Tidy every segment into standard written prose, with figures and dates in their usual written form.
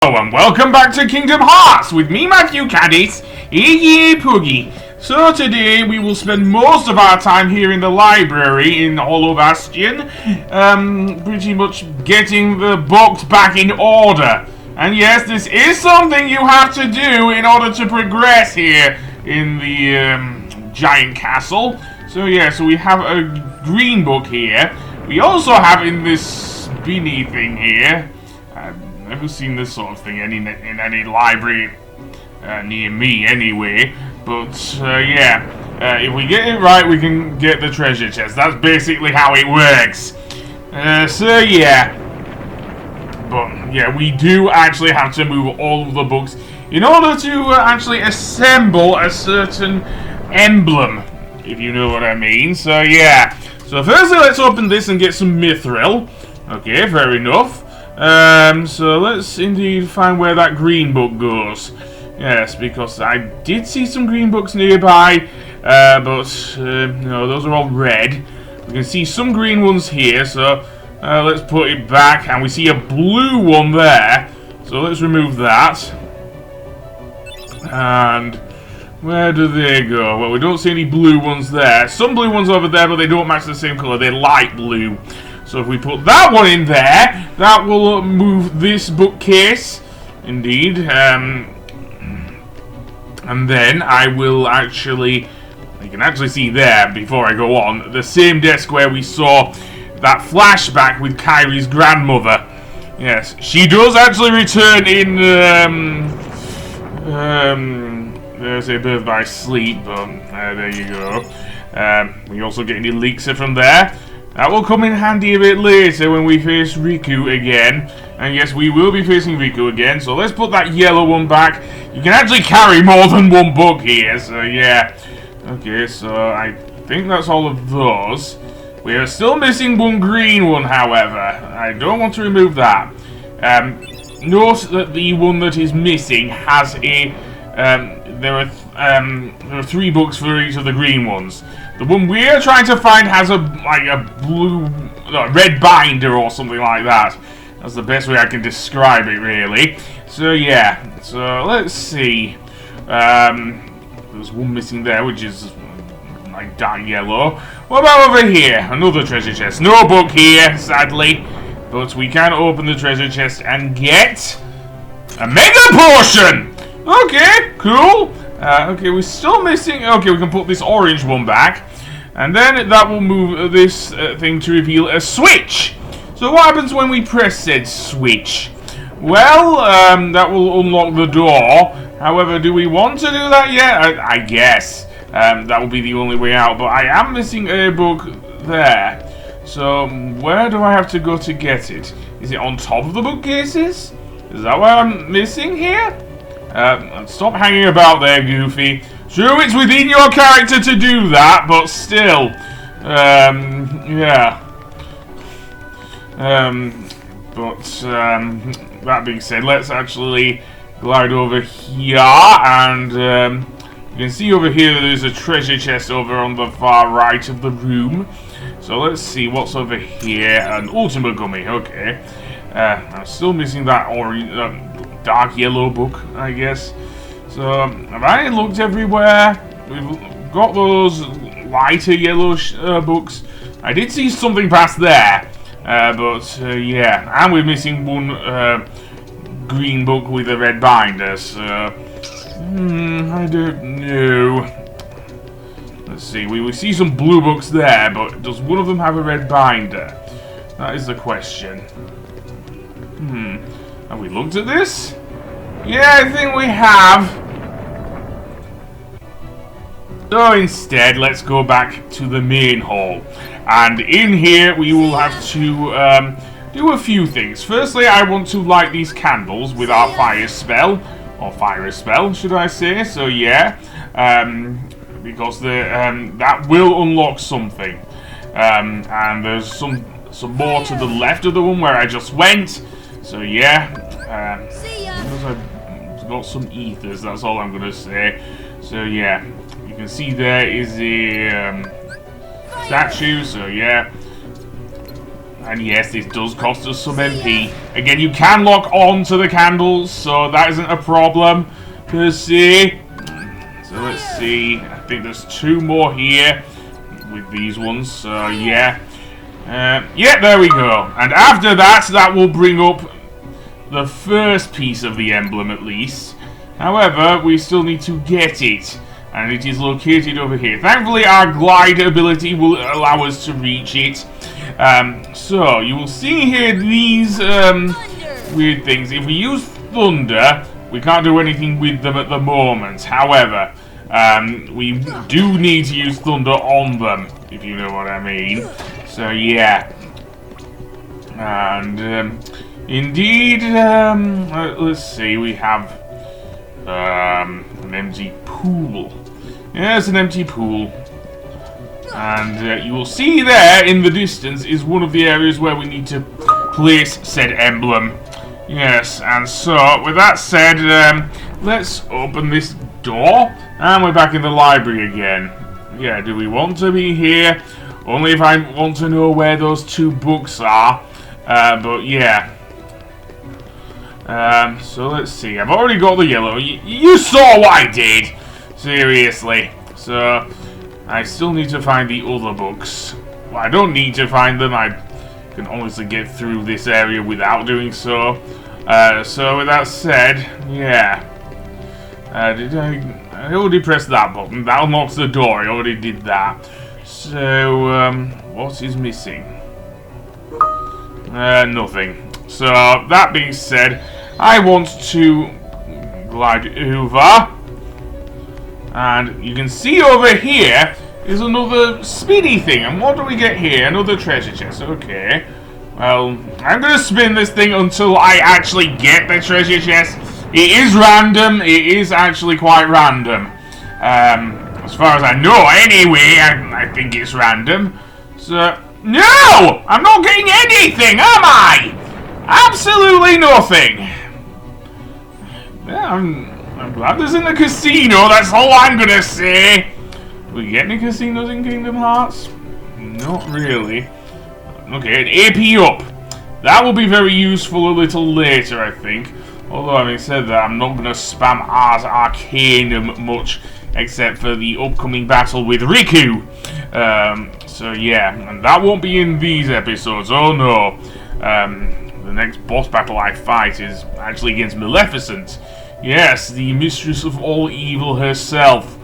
Hello and welcome back to Kingdom Hearts with me, Matthew Caddis, Iggy Poogie. So today we will spend most of our time here in the library in Hollow Bastion, pretty much getting the books back in order. And yes, this is something you have to do in order to progress here in the giant castle. So yeah, so we have a green book here. We also have in this spinny thing here. Never seen this sort of thing in any library near me anyway, but yeah, if we get it right we can get the treasure chest. That's basically how it works. So yeah, but yeah, we do actually have to move all of the books in order to actually assemble a certain emblem, if you know what I mean. So yeah, so firstly let's open this and get some mithril. Okay, fair enough. So let's indeed find where that green book goes. Yes, because I did see some green books nearby, but no, those are all red. We can see some green ones here, so let's put it back, and we see a blue one there, so let's remove that. And where do they go? Well, we don't see any blue ones there. Some blue ones over there, but they don't match the same color. They're light blue. So if we put that one in there, that will move this bookcase, indeed. And then I will actually, you can actually see there, before I go on, the same desk where we saw that flashback with Kyrie's grandmother. Yes, she does actually return in, there's a Birth by Sleep, but there you go. We also get an elixir from there. That will come in handy a bit later when we face Riku again. And yes, we will be facing Riku again. So let's put that yellow one back. You can actually carry more than one book here. So yeah. Okay, so I think that's all of those. We are still missing one green one, however. I don't want to remove that. Note that the one that is missing has a... there are 3 books for each of the green ones. The one we're trying to find has a red binder or something like that. That's the best way I can describe it, really. So yeah, so let's see. There's one missing there, which is like dark yellow. What about over here? Another treasure chest. No book here, sadly, but we can open the treasure chest and get a mega potion. Okay, cool. Okay, we're still missing... Okay, we can put this orange one back. And then that will move this thing to reveal a switch. So what happens when we press said switch? Well, that will unlock the door. However, do we want to do that yet? I guess. That will be the only way out. But I am missing a book there. So where do I have to go to get it? Is it on top of the bookcases? Is that what I'm missing here? Stop hanging about there, Goofy. Sure, it's within your character to do that, but still. Yeah. That being said, let's actually glide over here, and you can see over here that there's a treasure chest over on the far right of the room. So let's see what's over here. An Ultima Gummy, okay. I'm still missing that orange... dark yellow book, I guess. So, have I looked everywhere? We've got those lighter yellow books. I did see something past there, but yeah, and we're missing one green book with a red binder. So, I don't know. Let's see. We see some blue books there, but does one of them have a red binder? That is the question. Have we looked at this? Yeah, I think we have. So instead, let's go back to the main hall. And in here, we will have to do a few things. Firstly, I want to light these candles with our fire spell. Or fire spell, should I say. So yeah, because that will unlock something. And there's some more to the left of the one where I just went. So yeah, I've got some ethers, that's all I'm gonna say. So yeah, you can see there is a statue, so yeah. And yes, this does cost us some MP. Again, you can lock on to the candles, so that isn't a problem per se. So let's see. I think there's 2 more here with these ones. So yeah. Yeah, there we go. And after that, that will bring up the first piece of the emblem at least. However, we still need to get it. And it is located over here. Thankfully, our glide ability will allow us to reach it. So, you will see here these weird things. If we use thunder, we can't do anything with them at the moment. However, we do need to use thunder on them, if you know what I mean. So, yeah. And, indeed, let's see, we have an empty pool. Yes, an empty pool. And you will see there in the distance is one of the areas where we need to place said emblem. Yes, and so with that said, let's open this door. And we're back in the library again. Yeah, do we want to be here? Only if I want to know where those 2 books are. But yeah. So let's see. I've already got the yellow. You saw what I did! Seriously. So, I still need to find the other books. Well, I don't need to find them. I can honestly get through this area without doing so. So with that said, yeah. I already pressed that button. That unlocks the door. I already did that. So, what is missing? Nothing. So, that being said, I want to glide over. And you can see over here is another speedy thing. And what do we get here? Another treasure chest. Okay. Well, I'm going to spin this thing until I actually get the treasure chest. It is random. It is actually quite random. As far as I know, anyway, I think it's random. So, no! I'm not getting anything, am I? Absolutely nothing. Yeah, I'm glad there's in the casino, that's all I'm gonna say. We get any casinos in Kingdom Hearts? Not really. Okay, an AP up. That will be very useful a little later, I think. Although, having said that, I'm not gonna spam Ars Arcanum much, except for the upcoming battle with Riku. So yeah, and that won't be in these episodes, oh no. The next boss battle I fight is actually against Maleficent. Yes, the mistress of all evil herself.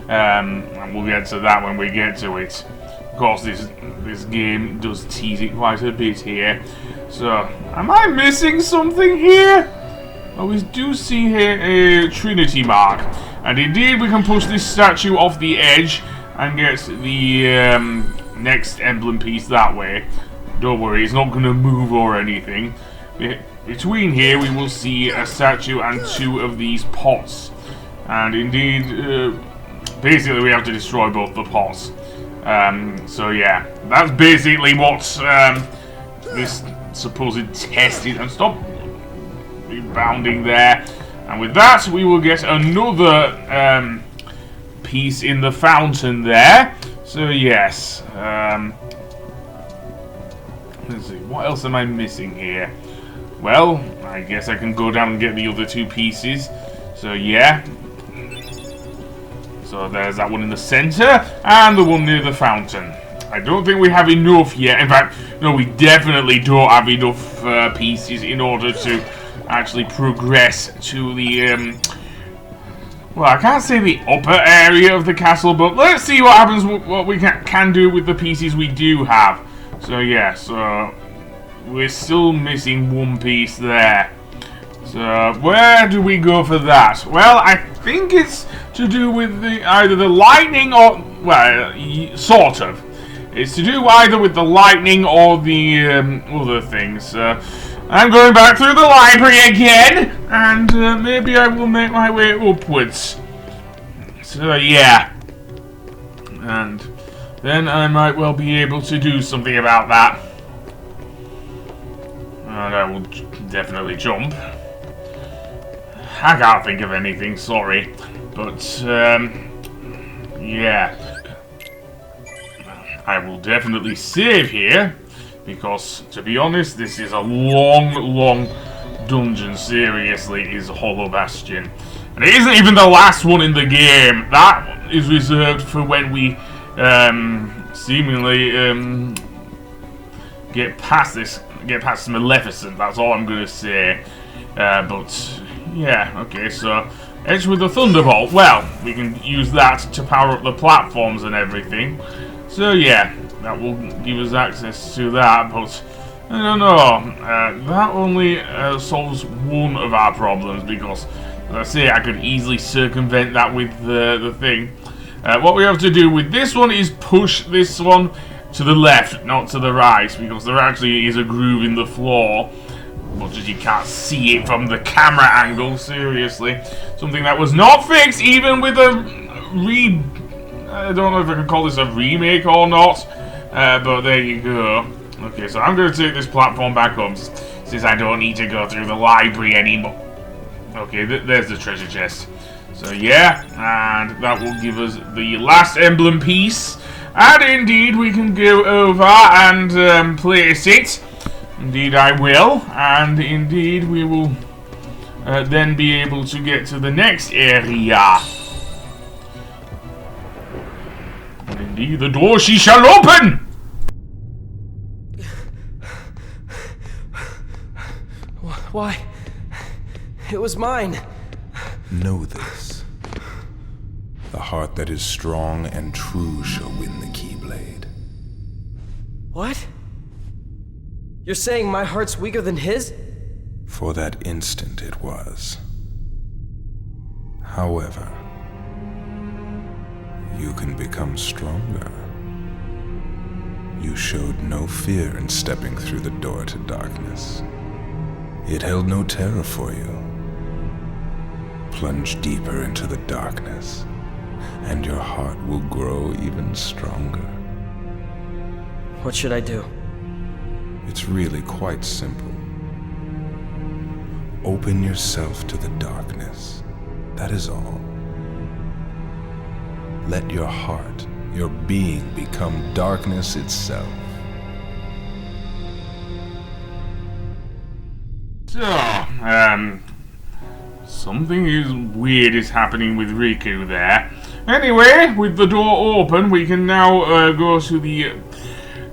And we'll get to that when we get to it. Of course, this game does tease it quite a bit here. So, am I missing something here? Well, we do see here a Trinity mark. And indeed, we can push this statue off the edge and get the next emblem piece that way. Don't worry, it's not going to move or anything. Between here, we will see a statue and 2 of these pots. And indeed, basically we have to destroy both the pots. So yeah, that's basically what this supposed test is. And stop rebounding there. And with that, we will get another piece in the fountain there. So yes, let's see, what else am I missing here? Well, I guess I can go down and get the other 2 pieces. So yeah. So there's that one in the center, and the one near the fountain. I don't think we have enough yet. In fact, no, we definitely don't have enough pieces in order to actually progress to the, well, I can't say the upper area of the castle, but let's see what happens, what we can do with the pieces we do have. So yeah, so we're still missing 1 piece there. So where do we go for that? Well, I think it's to do with either the lightning or, well, sort of. It's to do either with the lightning or the other things. I'm going back through the library again, and maybe I will make my way upwards. So yeah, and then I might well be able to do something about that. And I will definitely jump. I can't think of anything, sorry. But, yeah. I will definitely save here, Because, to be honest, this is a long dungeon, seriously, is Hollow Bastion. And it isn't even the last one in the game. That is reserved for when we seemingly get past Maleficent. That's all I'm gonna say. But yeah, okay, so edge with the Thunderbolt. Well, we can use that to power up the platforms and everything. So yeah, that will give us access to that, but I don't know. That only solves one of our problems, because, as I say, I could easily circumvent that with the thing. What we have to do with this one is push this one to the left, not to the right, because there actually is a groove in the floor. Much as you can't see it from the camera angle, seriously. Something that was not fixed even with a I don't know if I can call this a remake or not, but there you go. Okay, so I'm going to take this platform back home, since I don't need to go through the library anymore. Okay, there's the treasure chest. So yeah, and that will give us the last emblem piece. And indeed, we can go over and place it. Indeed I will, and indeed we will then be able to get to the next area. And indeed the door she shall open! Why? It was mine. Know this. The heart that is strong and true shall win the Keyblade. What? You're saying my heart's weaker than his? For that instant it was. However, you can become stronger. You showed no fear in stepping through the door to darkness. It held no terror for you. Plunge deeper into the darkness, and your heart will grow even stronger. What should I do? It's really quite simple. Open yourself to the darkness. That is all. Let your heart, your being, become darkness itself. So, something weird is happening with Riku there. Anyway, with the door open, we can now go to the,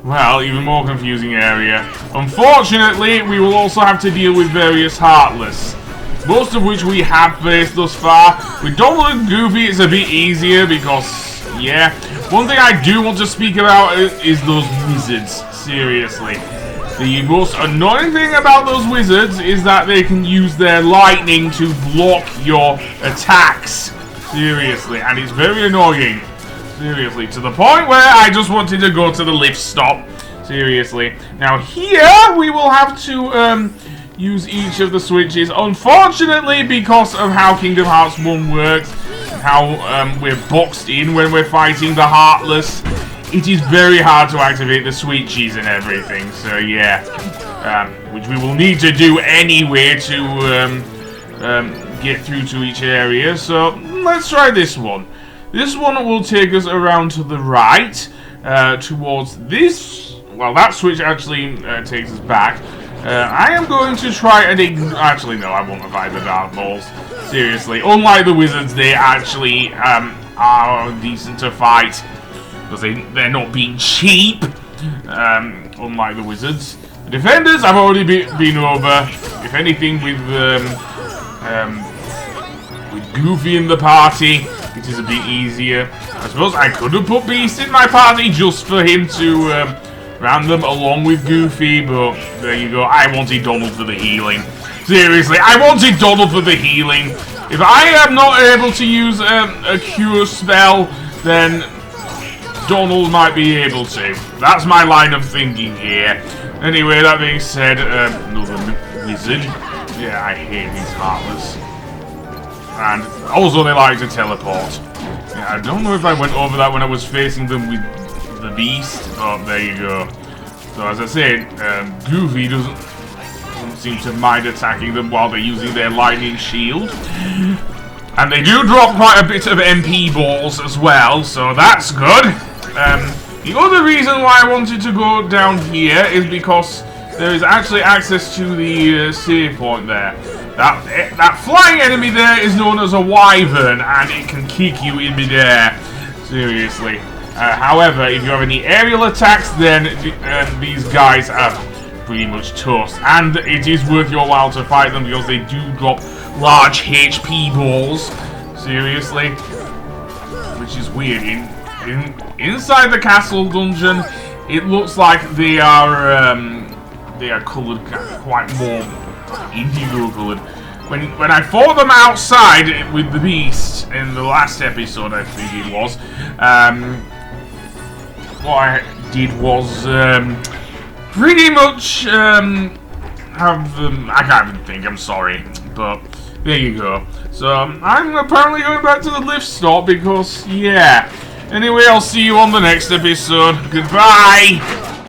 well, even more confusing area. Unfortunately, we will also have to deal with various Heartless, most of which we have faced thus far. With Donald and Goofy, it's a bit easier because, yeah. One thing I do want to speak about is those wizards, seriously. The most annoying thing about those wizards is that they can use their lightning to block your attacks. Seriously, and it's very annoying. Seriously, to the point where I just wanted to go to the lift stop. Seriously. Now here, we will have to use each of the switches. Unfortunately, because of how Kingdom Hearts 1 works, how we're boxed in when we're fighting the Heartless, it is very hard to activate the switches and everything, so yeah. Which we will need to do anyway to get through to each area, so let's try this one. This one will take us around to the right, towards this. Well, that switch actually takes us back. I am going to try and actually, no, I won't avoid the Dark Balls. Seriously, unlike the wizards, they actually are decent to fight. Because they're not being cheap, unlike the wizards. The defenders I've already been over. If anything, with Goofy in the party, it is a bit easier. I suppose I could have put Beast in my party just for him to ram them along with Goofy, but there you go. I wanted Donald for the healing. Seriously, I wanted Donald for the healing. If I am not able to use a cure spell, then Donald might be able to. That's my line of thinking here. Anyway, that being said, another wizard. Yeah, I hate these Heartless. And also they like to teleport. Yeah, I don't know if I went over that when I was facing them with the Beast. Oh, there you go. So as I said, Goofy doesn't seem to mind attacking them while they're using their lightning shield. And they do drop quite a bit of MP balls as well, so that's good. The other reason why I wanted to go down here is because there is actually access to the save point there. That flying enemy there is known as a wyvern, and it can kick you in midair. Seriously. However, if you have any aerial attacks, then these guys are pretty much toast. And it is worth your while to fight them because they do drop large HP balls. Seriously. Which is weird. Inside the castle dungeon, it looks like they are coloured quite more indigo coloured. When I fought them outside with the beast in the last episode, I think it was, what I did was pretty much have them. I can't even think. I'm sorry, but there you go. So I'm apparently going back to the lift stop because yeah. Anyway, I'll see you on the next episode. Goodbye!